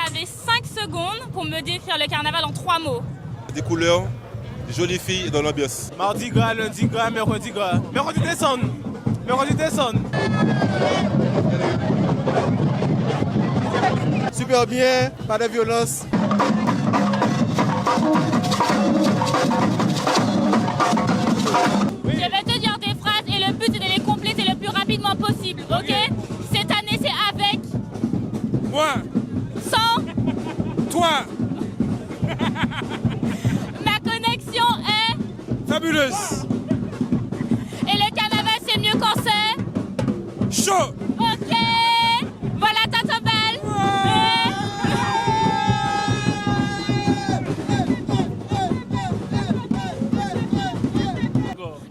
avez 5 secondes pour me décrire le carnaval en 3 mots. Des couleurs, des jolies filles et dans l'ambiance. Mardi gras, lundi gras, mercredi gras. Mercredi descend. Mercredi descend. Super bien, pas de violence. Je vais te dire des phrases et le but c'est de les compléter le plus rapidement possible, ok? Cette année c'est avec, Moi, sans, toi, ma connexion est, fabuleuse, et le carnaval c'est mieux quand c'est, chaud. ok? Voilà ta belle.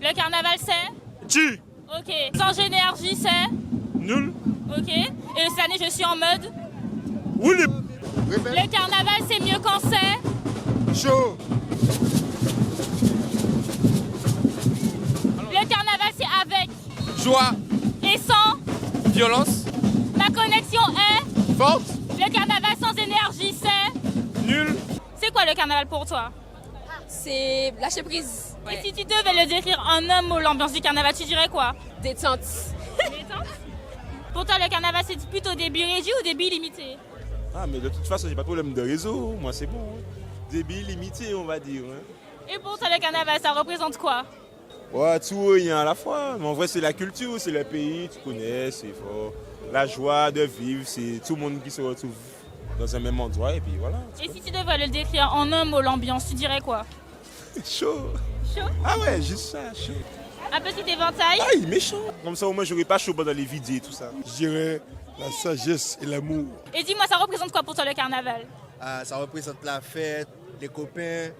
Le carnaval c'est, G. ok. Sans énergie c'est, Nul. ok. Et cette année je suis en mode, Willy. le carnaval c'est mieux quand c'est, Chaud. le carnaval c'est avec, Joie. et sans, Violence. ma connexion est, Force. le carnaval sans énergie c'est, Nul. c'est quoi le carnaval pour toi? C'est lâcher prise. Et si tu devais le décrire en un mot, l'ambiance du carnaval, tu dirais quoi? Détente. Détente. Pour toi, le carnaval, c'est plutôt débit réduit ou débit limité? Ah, mais de toute façon, j'ai pas de problème de réseau. Moi, c'est bon. Débit limité, on va dire. Hein. Et pour toi, le carnaval, ça représente quoi? Ouais, tout et rien à la fois. Mais en vrai, c'est la culture, c'est le pays, tu connais, c'est fort. La joie de vivre, c'est tout le monde qui se retrouve dans un même endroit et puis voilà. Et si tu devais le décrire en un mot, l'ambiance, tu dirais quoi? Chaud. Chaud? Ah ouais, juste ça, chaud. Un petit éventail? Ah, il est méchant. Comme ça, au moins, j'aurais pas chaud pendant les vidéos et tout ça. Je dirais la sagesse et l'amour. Et dis-moi, ça représente quoi pour toi, le carnaval? Ça représente la fête, les copains,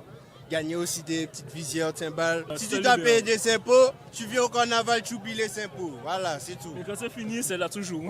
gagner aussi des petites visières, timbales. Si tu dois payer des impôts, tu viens au carnaval, tu oublies les impôts. Voilà, c'est tout. Et quand c'est fini, c'est là toujours.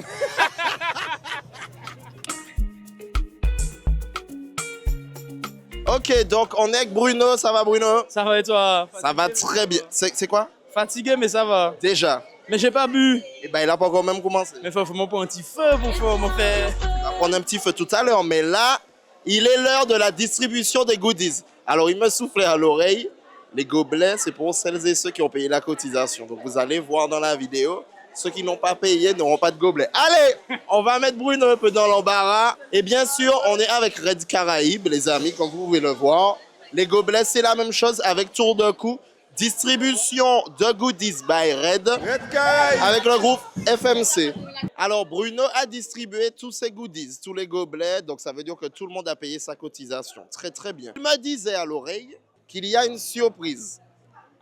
Ok, donc on est avec Bruno. Ça va, Bruno? Ça va et toi? Ça va très bien. C'est quoi? Fatigué, mais ça va. Déjà. Mais j'ai pas bu. Eh ben, il a pas encore même commencé. Mais faut vraiment pas un petit feu pour faire mon frère. On va prendre un petit feu tout à l'heure, mais là, il est l'heure de la distribution des goodies. Alors, il me soufflait à l'oreille. Les gobelets, c'est pour celles et ceux qui ont payé la cotisation. Donc, vous allez voir dans la vidéo. Ceux qui n'ont pas payé n'auront pas de gobelets. Allez, on va mettre Bruno un peu dans l'embarras. Et bien sûr, on est avec Red Caraïbes, les amis, comme vous pouvez le voir. Les gobelets, c'est la même chose avec tour de cou. Distribution de goodies by Red. Red Caraïbes. Avec le groupe FMC. Alors, Bruno a distribué tous ses goodies, tous les gobelets. Donc, ça veut dire que tout le monde a payé sa cotisation. Très, très bien. Il me disait à l'oreille qu'il y a une surprise.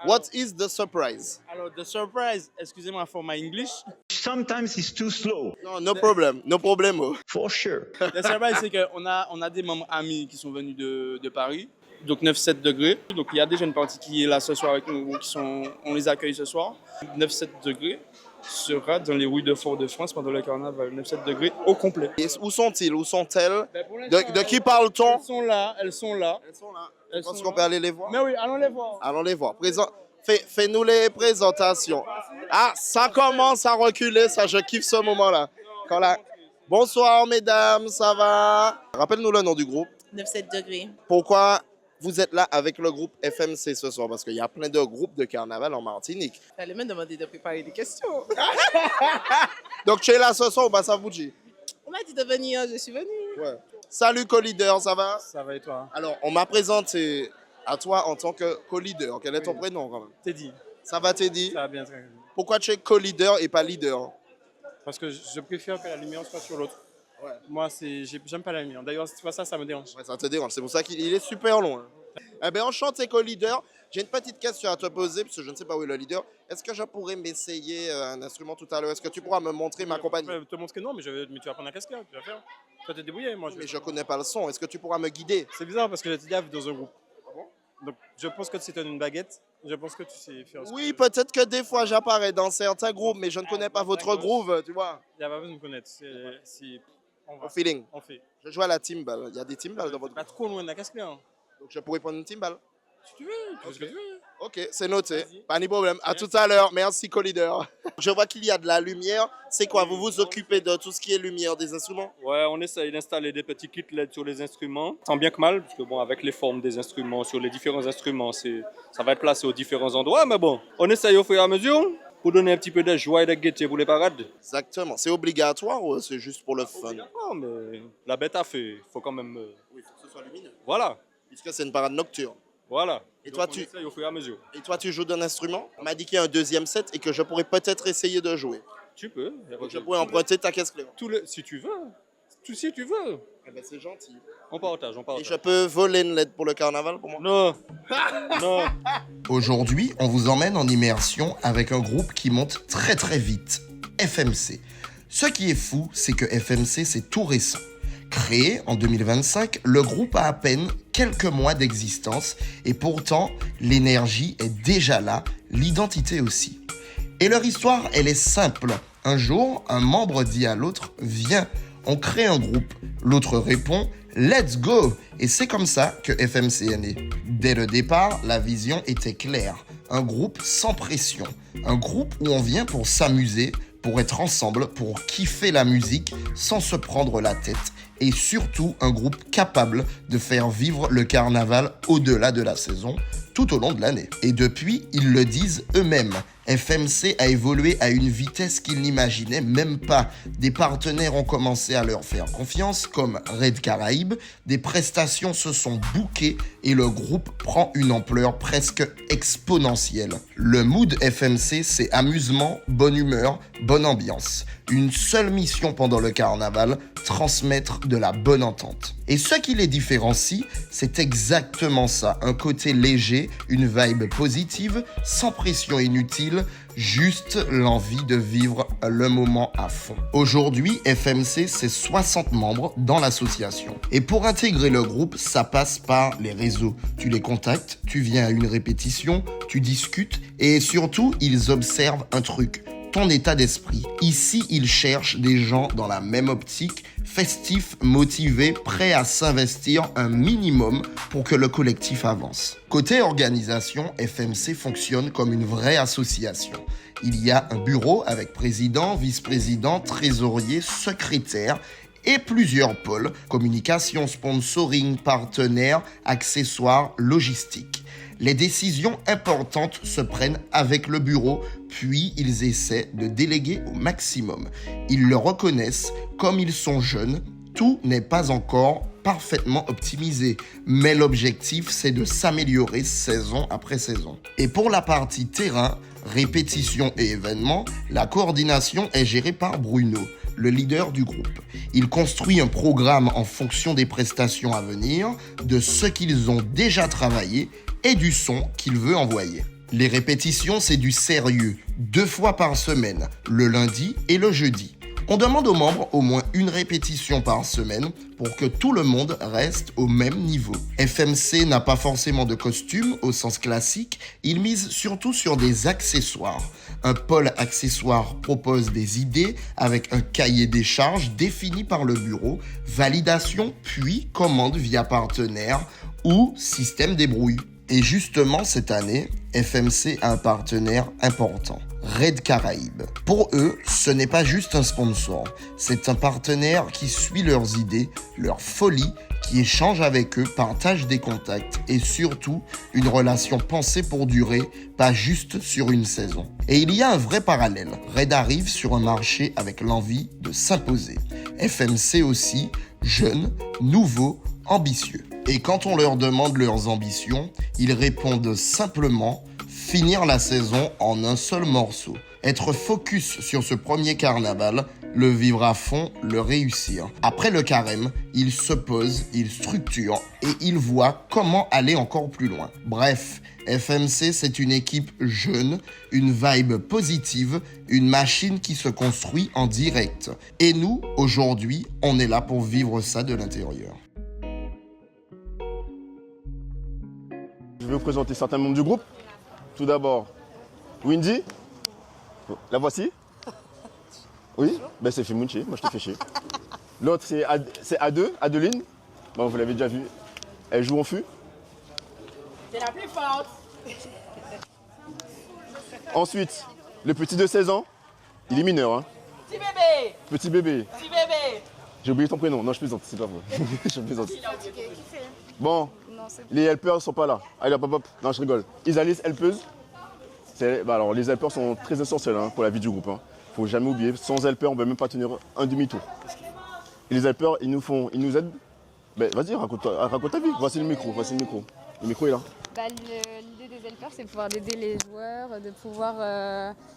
What is the surprise? Alors, the surprise, excusez-moi for my English. Sometimes it's too slow. No, no problem. No problemo. For sure. The surprise, c'est qu'on a des membres amis qui sont venus de Paris. Donc 9-7 degrés. Donc il y a déjà une partie qui est là ce soir avec nous, on les accueille ce soir. 9-7 degrés sera dans les rues de Fort-de-France pendant le carnaval. 9-7 degrés au complet. Et où sont-ils? Où sont-elles? Ben, De qui parle-t-on? Elles sont là, elles sont là. Elles sont là. Elles Je pense sont qu'on là. peut aller les voir. Mais oui, allons les voir. Allons les voir. Fais-nous les présentations. Ah, ça commence à reculer, ça, je kiffe ce moment-là. Bonsoir, mesdames, ça va? Rappelle-nous le nom du groupe. 9-7 degrés. Pourquoi vous êtes là avec le groupe FMC ce soir? Parce qu'il y a plein de groupes de carnaval en Martinique. Fallait me demander de préparer des questions. Donc, tu es là ce soir ou ça vous dit? On m'a dit de venir, je suis venue. Ouais. Salut, co-leader, ça va? Ça va et toi? Alors, on m'a présenté à toi en tant que co-leader. Quel est ton prénom quand même? Teddy. Ça va, Teddy? Ça va bien, très bien. Pourquoi tu es co-leader et pas leader? Parce que je préfère que la lumière soit sur l'autre. Ouais. Moi, j'aime pas la lumière. D'ailleurs, si tu vois ça, ça me dérange. Ouais, ça te dérange. C'est pour ça qu'il est super loin. Eh bien, enchanté, co-leader. J'ai une petite question à te poser, parce que je ne sais pas où est le leader. Est-ce que je pourrais m'essayer un instrument tout à l'heure? Est-ce que tu pourras me montrer ma compagnie? Je te montre que non, mais tu vas prendre un casque, tu vas faire. Tu vas te débrouiller, moi. Mais je ne connais pas le son. Est-ce que tu pourras me guider? C'est bizarre parce que j'étais déjà dans un groupe. Donc, je pense que c'est une baguette. Je pense que tu sais faire. Oui, peut-être que des fois j'apparais dans certains groupes, mais je ne connais pas votre groove, tu vois. Il n'y a pas besoin de me connaître. Au feeling. On fait. Je joue à la timbale. Il y a des timbales dans votre Pas groupe. trop loin de la casque, hein. Donc je pourrais prendre une timbale. Si tu veux, tu fais ce que tu veux. Ok, c'est noté. Pas de problème. À tout à l'heure. Merci, co-leader. Je vois qu'il y a de la lumière. C'est quoi? Vous vous occupez de tout ce qui est lumière des instruments? Ouais, on essaye d'installer des petits kits LED sur les instruments, tant bien que mal, parce que bon, avec les formes des instruments, sur les différents instruments, ça va être placé aux différents endroits, mais bon, on essaye au fur et à mesure pour donner un petit peu de joie et de gaieté pour les parades. Exactement. C'est obligatoire ou c'est juste pour le fun? Non, mais la bête a fait, il faut quand même... Oui, il faut que ce soit lumineux. Voilà. Puisque c'est une parade nocturne. Voilà. Et donc toi, on essaye au fur et à mesure. Et toi, tu joues d'un instrument? On m'a dit qu'il y a un deuxième set et que je pourrais peut-être essayer de jouer. Tu peux. Donc je pourrais emprunter ta caisse clé. Si tu veux. Si tu veux. Eh ben, c'est gentil. On partage. Et je peux voler une LED pour le carnaval pour moi? Non. Non. Aujourd'hui, on vous emmène en immersion avec un groupe qui monte très très vite, FMC. Ce qui est fou, c'est que FMC, c'est tout récent. Créé en 2025, le groupe a à peine quelques mois d'existence et pourtant, l'énergie est déjà là, l'identité aussi. Et leur histoire, elle est simple. Un jour, un membre dit à l'autre « Viens, on crée un groupe ». L'autre répond « Let's go !» Et c'est comme ça que FMC est né. Dès le départ, la vision était claire. Un groupe sans pression. Un groupe où on vient pour s'amuser, pour être ensemble, pour kiffer la musique sans se prendre la tête. Et surtout, un groupe capable de faire vivre le carnaval au-delà de la saison, tout au long de l'année. Et depuis, ils le disent eux-mêmes. FMC a évolué à une vitesse qu'ils n'imaginaient même pas. Des partenaires ont commencé à leur faire confiance, comme Red Caraïbes. Des prestations se sont bookées et le groupe prend une ampleur presque exponentielle. Le mood FMC, c'est amusement, bonne humeur, bonne ambiance. Une seule mission pendant le carnaval, transmettre de la bonne entente. Et ce qui les différencie, c'est exactement ça. Un côté léger, une vibe positive, sans pression inutile, juste l'envie de vivre le moment à fond. Aujourd'hui, FMC, c'est 60 membres dans l'association. Et pour intégrer le groupe, ça passe par les réseaux. Tu les contactes, tu viens à une répétition, tu discutes et surtout, ils observent un truc. Ton état d'esprit. Ici, ils cherchent des gens dans la même optique, festifs, motivés, prêts à s'investir un minimum pour que le collectif avance. Côté organisation, FMC fonctionne comme une vraie association. Il y a un bureau avec président, vice-président, trésorier, secrétaire et plusieurs pôles, communication, sponsoring, partenaires, accessoires, logistique. Les décisions importantes se prennent avec le bureau, puis ils essaient de déléguer au maximum. Ils le reconnaissent, comme ils sont jeunes, tout n'est pas encore parfaitement optimisé, mais l'objectif c'est de s'améliorer saison après saison. Et pour la partie terrain, répétition et événements, la coordination est gérée par Bruno, le leader du groupe. Il construit un programme en fonction des prestations à venir, de ce qu'ils ont déjà travaillé et du son qu'il veut envoyer. Les répétitions, c'est du sérieux, 2 fois par semaine, le lundi et le jeudi. On demande aux membres au moins une répétition par semaine pour que tout le monde reste au même niveau. FMC n'a pas forcément de costume au sens classique, il mise surtout sur des accessoires. Un pôle accessoire propose des idées avec un cahier des charges défini par le bureau, validation puis commande via partenaire ou système débrouille. Et justement, cette année, FMC a un partenaire important, Red Caraïbes. Pour eux, ce n'est pas juste un sponsor, c'est un partenaire qui suit leurs idées, leur folie, qui échange avec eux, partage des contacts et surtout une relation pensée pour durer, pas juste sur une saison. Et il y a un vrai parallèle. Red arrive sur un marché avec l'envie de s'imposer. FMC aussi, jeune, nouveau, ambitieux. Et quand on leur demande leurs ambitions, ils répondent simplement « finir la saison en un seul morceau ». Être focus sur ce premier carnaval, le vivre à fond, le réussir. Après le carême, ils se posent, ils structurent et ils voient comment aller encore plus loin. Bref, FMC, c'est une équipe jeune, une vibe positive, une machine qui se construit en direct. Et nous, aujourd'hui, on est là pour vivre ça de l'intérieur. Je vais vous présenter certains membres du groupe. Tout d'abord, Windy. La voici. Oui, ben c'est Fimunchi, moi je te fais chier. L'autre c'est A2, Adeline. Bon, vous l'avez déjà vu. Elle joue en fût. C'est la plus forte. Ensuite, le petit de 16 ans, il est mineur. Hein. Petit bébé. Petit bébé. Petit bébé. J'ai oublié ton prénom. Non, je plaisante, c'est pas vrai. Je plaisante. Bon, les helpers sont pas là. Allez, hop, hop, hop. Non, je rigole. Isalis, helpeuse. Alors, les helpers sont très essentiels hein, pour la vie du groupe. Hein. Faut jamais oublier. Sans helpers, on ne peut même pas tenir un demi-tour. Et les helpers, ils nous aident. Ben, vas-y, raconte ta vie. Voici le micro. Le micro est là. L'idée des helpers, c'est de pouvoir aider les joueurs, de pouvoir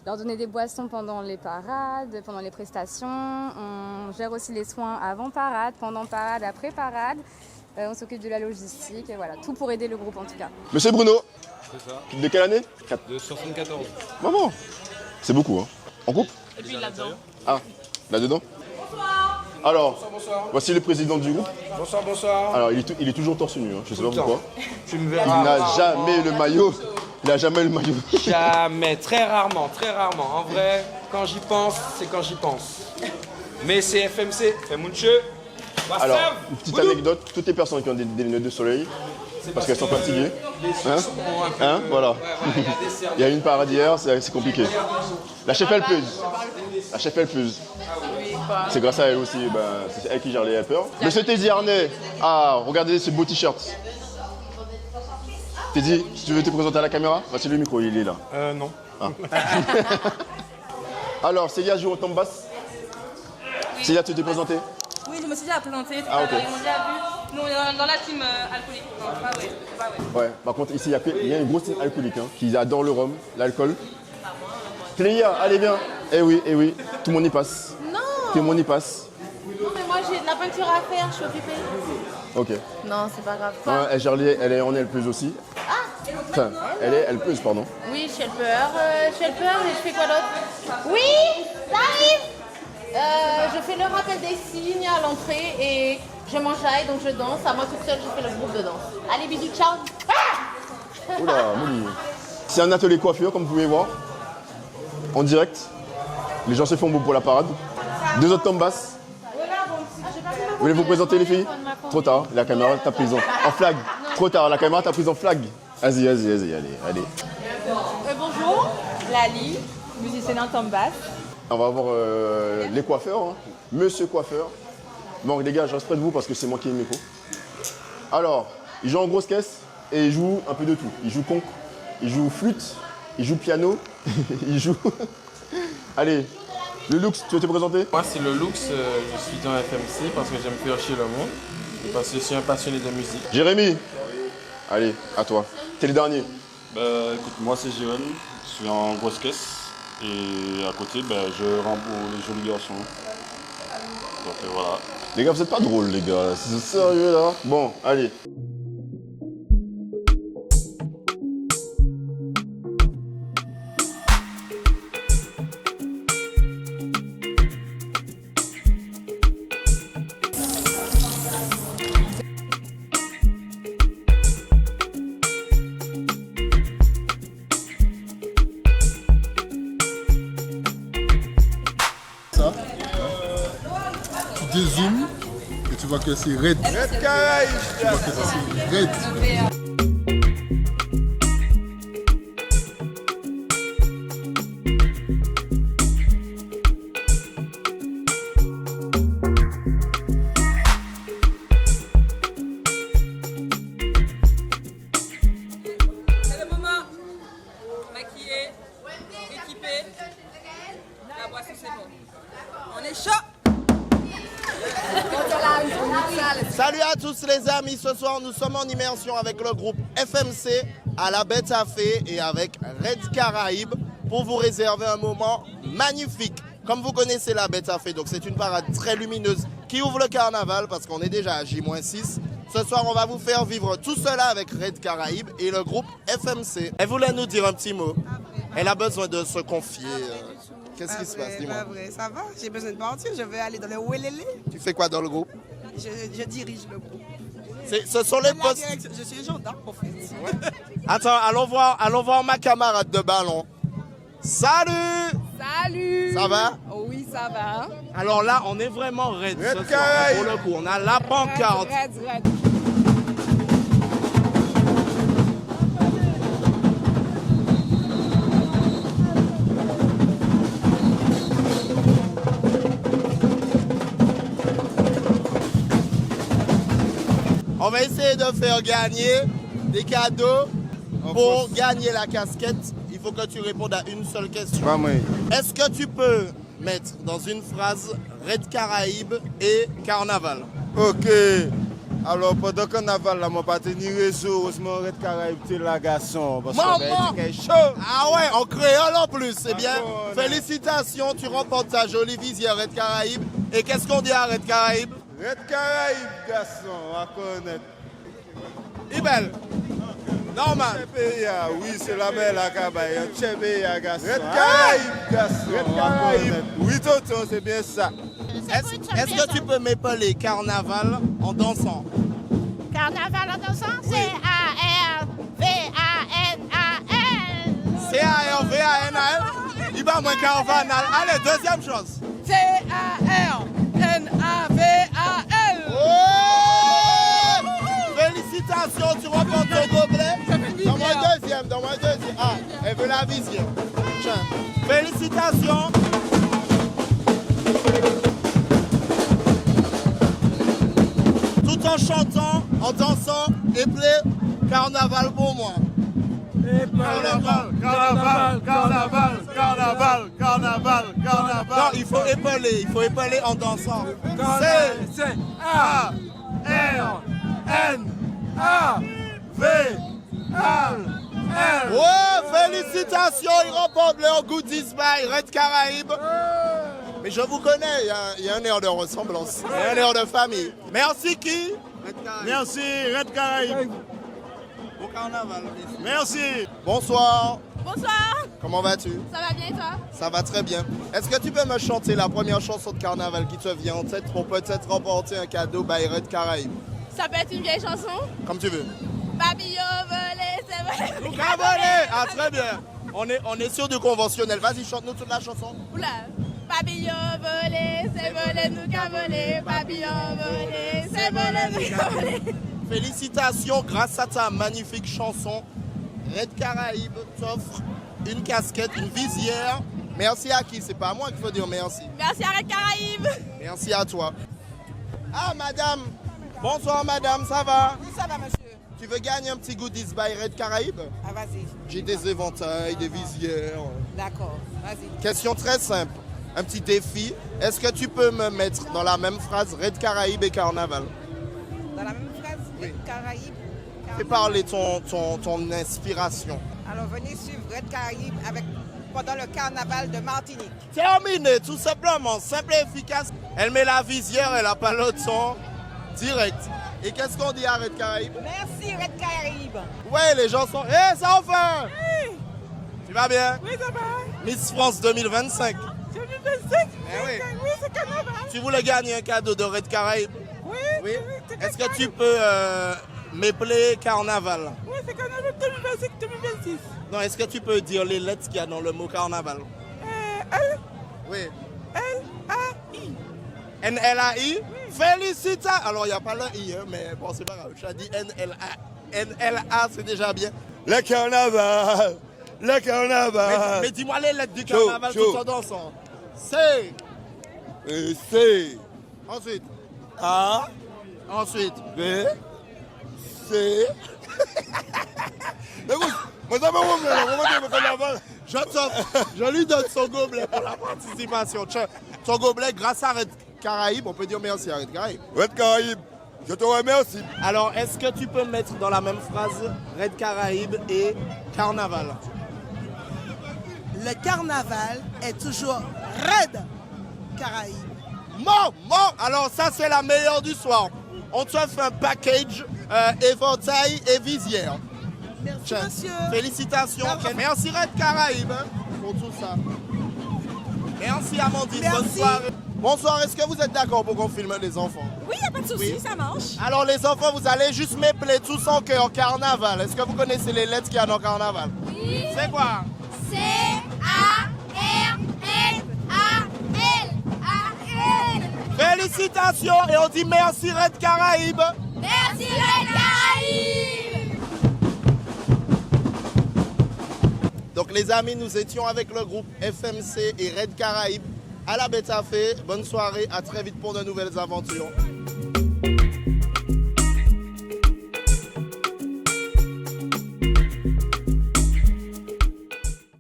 leur donner des boissons pendant les parades, pendant les prestations. On gère aussi les soins avant parade, pendant parade, après parade. On s'occupe de la logistique, et voilà, tout pour aider le groupe en tout cas. Monsieur Bruno, c'est ça. De quelle année? De 74. Maman, c'est beaucoup, hein. En groupe? Et puis là-dedans. Ah, là-dedans? Alors, voici le président du groupe. Bonsoir, bonsoir. Alors, il est toujours torse nu, hein. Je sais pas pourquoi. Tu me Il verras. n'a jamais le maillot. Il n'a jamais le maillot. Jamais, très rarement, très rarement. En vrai, quand j'y pense, c'est quand j'y pense. Mais c'est FMC, Femunche. Alors, une petite anecdote, toutes les personnes qui ont des lunettes de soleil, parce qu'elles sont fatiguées, hein, voilà. Il y a une parade hier, c'est compliqué. La chef helpeuse. C'est grâce à elle aussi, c'est elle qui gère les helpers. Monsieur Teddy Arnay, regardez ce beau t-shirt. Teddy, si tu veux te présenter à la caméra, voici le micro, il est là. Non. Ah. Alors, Célia joue au tombe basse. Célia, tu t'es présentée? Oui, je me suis déjà présentée. Ah, ok. Ils m'ont déjà vu. Nous, on est dans la team alcoolique. Non, pas vrai. Ouais, par contre, ici, il y a une grosse team alcoolique hein, qui adore le rhum, l'alcool. Clélia, allez bien. Eh oui, tout le monde y passe. Non. Tout le monde y passe. Non, mais moi, j'ai de la peinture à faire, je suis occupée. Ok. Non, c'est pas grave. Ouais, elle est en helpeuse aussi. Enfin, elle est helpeuse, pardon. Oui, je suis helper. Et je fais quoi d'autre? Oui, ça arrive. Je fais le rappel des signes à l'entrée et je m'enjaille, donc je danse. À moi toute seule, je fais le groupe de danse. Allez, bisous, ciao. Oula, Mouli. C'est un atelier coiffure, comme vous pouvez voir. En direct. Les gens se font beau pour la parade. 2 autres tombes basses. Voulez vous présenter les filles? Trop tard, la caméra t'a prise en flag. Trop tard, la caméra t'a prise en flag. Vas-y, allez. Bonjour, Lali, musicienne en tombe basse. On va voir les coiffeurs, hein. Monsieur coiffeur. Bon les gars, je reste près de vous parce que c'est moi qui ai le micro. Alors, il joue en grosse caisse et il joue un peu de tout. Il joue conque, il joue flûte, il joue piano, il joue... Allez, le Lux, tu veux te présenter? Moi c'est le Lux, je suis dans FMC parce que j'aime faire chier le monde et parce que je suis un passionné de musique. Jérémy, allez, à toi. T'es le dernier. Écoute, moi c'est Jérémy, je suis en grosse caisse. Et à côté, je rends pour les jolis garçons. Donc voilà. Les gars, vous êtes pas drôles, les gars. C'est sérieux, là? Bon, allez. Tu dézoomes et tu vois que c'est raide. Red Caraïbes. Tu vois que c'est raide. C'est le moment. Maquillé, équipé. La boisson, c'est bon. On est chaud. Salut à tous les amis, ce soir nous sommes en immersion avec le groupe FMC à la Bête à Fée et avec Red Caraïbes pour vous réserver un moment magnifique. Comme vous connaissez la Bête à Fée, donc c'est une parade très lumineuse qui ouvre le carnaval parce qu'on est déjà à J-6. Ce soir on va vous faire vivre tout cela avec Red Caraïbes et le groupe FMC. Elle voulait nous dire un petit mot. Elle a besoin de se confier. Qu'est-ce qui se passe? Dis-moi. Ça va, j'ai besoin de partir, je vais aller dans le Welele. Tu fais quoi dans le groupe? Je dirige le groupe. Ce sont les postes. Je suis gendarme en fait. Attends, allons voir ma camarade de ballon. Salut! Salut! Ça va? Oui, ça va. Alors là, on est vraiment raide ce soir. Pour le coup, on a la pancarte. Raide. On va essayer de faire gagner des cadeaux. Pour gagner la casquette, il faut que tu répondes à une seule question. Est-ce que tu peux mettre dans une phrase Red Caraïbes et Carnaval? Ok. Alors, pendant le carnaval, je ne vais pas tenir réseau. Je vais Red Caraïbes, c'est la garçon. Parce que c'est chaud. Ah ouais, en créole en plus, c'est bien. Félicitations, tu remportes ta jolie visière Red Caraïbes. Et qu'est-ce qu'on dit à Red Caraïbes? Red Caraïbes, garçon, à connaître. Ibel. Normal. Oui, c'est la belle la cabaye. Garçon. Red Caraïbes, garçon. Red Caraïbes. Oui, Toto, c'est bien ça. Est-ce que tu peux m'épeler carnaval en dansant? Carnaval en dansant, C-A-R-V-A-N-A-L. C-A-R-V-A-N-A-L. Il va moins carnaval. Allez, deuxième chose. C-A-R-N-A-V-A-L. Oh! Félicitations, tu remportes ton gobelet. Donne-moi le deuxième. Ah, elle veut la visière. Tiens. Félicitations. Tout en chantant, en dansant, et play carnaval pour moi. Carnaval. Non, il faut épeler en dansant. C-A-R-N-A-V-A-L. Ouais, félicitations, il remporte le Goodies by Red Caraïbes. Mais je vous connais, il y a un air de ressemblance, il y a un air de famille. Merci qui? Merci, Red Caraïbes. Bon carnaval. Merci. Bonsoir. Bonsoir. Comment vas-tu? Ça va bien et toi? Ça va très bien. Est-ce que tu peux me chanter la première chanson de carnaval qui te vient en tête pour peut-être remporter un cadeau by Red Caraïbes? Ça peut être une vieille chanson? Comme tu veux. Papillon volé, c'est volé. Nous volé. Ah, très bien. On est sur du conventionnel. Vas-y, chante-nous toute la chanson. Oula. Papillon volé, c'est volé, nous qu'a volé. Papillon volé, c'est volé, nous qu'a volé. Félicitations, grâce à ta magnifique chanson, Red Caraïbes t'offre une casquette, une visière. Merci à qui? C'est pas à moi qu'il faut dire merci. Merci à Red Caraïbes. Merci à toi. Ah, madame. Bonsoir, madame, ça va? Oui, ça va, monsieur. Tu veux gagner un petit goodies by Red Caraïbes? Ah, vas-y. J'ai des éventails, des visières. D'accord, vas-y. Question très simple. Un petit défi. Est-ce que tu peux me mettre dans la même phrase Red Caraïbes et Carnaval? Dans la même phrase, Red Caraïbes. Fais parler ton inspiration. Alors, venez suivre Red Caraïbes pendant le carnaval de Martinique. Terminé, tout simplement, simple et efficace. Elle met la visière et la peloton direct. Et qu'est-ce qu'on dit à Red Caraïbes? Merci, Red Caraïbes. Ouais, les gens sont... Eh, ça enfin! Oui. Tu vas bien? Oui, ça va. Miss France 2025. 2025? Oui. Oui, c'est carnaval. Tu voulais gagner un cadeau de Red Caraïbes? Oui. Est-ce que tu peux m'épeler Carnaval? Oui, c'est carnaval 2025-2026. Non, est-ce que tu peux dire les lettres qu'il y a dans le mot Carnaval? L. Oui. L-A-I. N-L-A-I? Oui. Félicitations! Alors, il n'y a pas le I, hein, mais bon, c'est pas grave. Je t'ai dit N-L-A. N-L-A, c'est déjà bien. Le carnaval! Le carnaval! Mais dis-moi les lettres du carnaval tout en dansant. C. C. Ensuite. A. Ensuite. B. C. Écoute, moi ça me carnaval. Je lui donne son gobelet pour la participation. Son gobelet, grâce à Red Caraïbes, on peut dire merci à Red Caraïbes. Red Caraïbes, je te remercie. Alors, est-ce que tu peux mettre dans la même phrase Red Caraïbes et Carnaval? Le carnaval est toujours Red Caraïbes. Alors ça, c'est la meilleure du soir. On te fait un package éventail et visière. Merci, monsieur. Félicitations. Merci Red Caraïbes pour tout ça. Merci Amandine, bonne soirée. Bonsoir, est-ce que vous êtes d'accord pour qu'on filme les enfants? Oui, il n'y a pas de souci, ça marche. Alors les enfants, vous allez juste m'épeler tous en cœur Carnaval. Est-ce que vous connaissez les lettres qu'il y a dans Carnaval? Oui. C'est quoi? C-A-R-N-A-L. Félicitations et on dit merci Red Caraïbes. Merci Red Caraïbes. Donc les amis, nous étions avec le groupe FMC et Red Caraïbes à la Betafé. Bonne soirée, à très vite pour de nouvelles aventures.